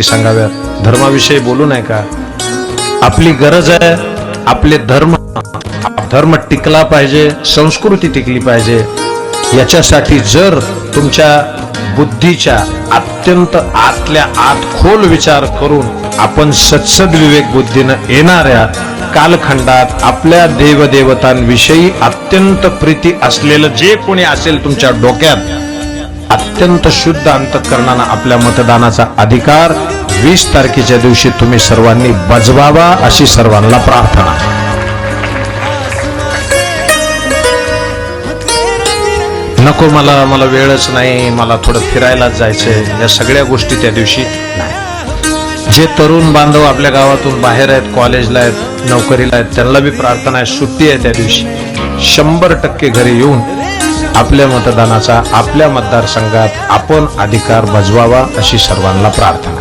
सांगाव्यात, धर्माविषयी बोलू नये का? आपली गरज आहे, आपले धर्म टिकला पाहिजे, संस्कृती टिकली पाहिजे। याच्यासाठी जर तुमच्या बुद्धीच्या अत्यंत आतल्या आत खोल विचार करून आपण सत्सद विवेक बुद्धीनं येणाऱ्या कालखंडात आपल्या देवदेवतांविषयी अत्यंत प्रीती असलेलं जे कोणी असेल तुमच्या डोक्यात, अत्यंत शुद्ध अंतःकरणानं आपल्या मतदानाचा अधिकार 20 तारखेच्या दिवशी तुम्ही सर्वांनी बजवावा अशी सर्वांना प्रार्थना। नको मला वेळच नाही, मला थोडं फिरायला जायचंय, या सगळ्या गोष्टी त्या दिवशी नाही। जे तरुण बांधव आपल्या गावातून बाहेर आहेत, कॉलेजला आहेत, नोकरीला आहेत, त्यांना बी प्रार्थना आहे, सुट्टी आहे त्या दिवशी 100% घरी येऊन आपल्या मतदानाचा आपल्या मतदारसंघात आपण अधिकार बजवावा अशी सर्वांना प्रार्थना।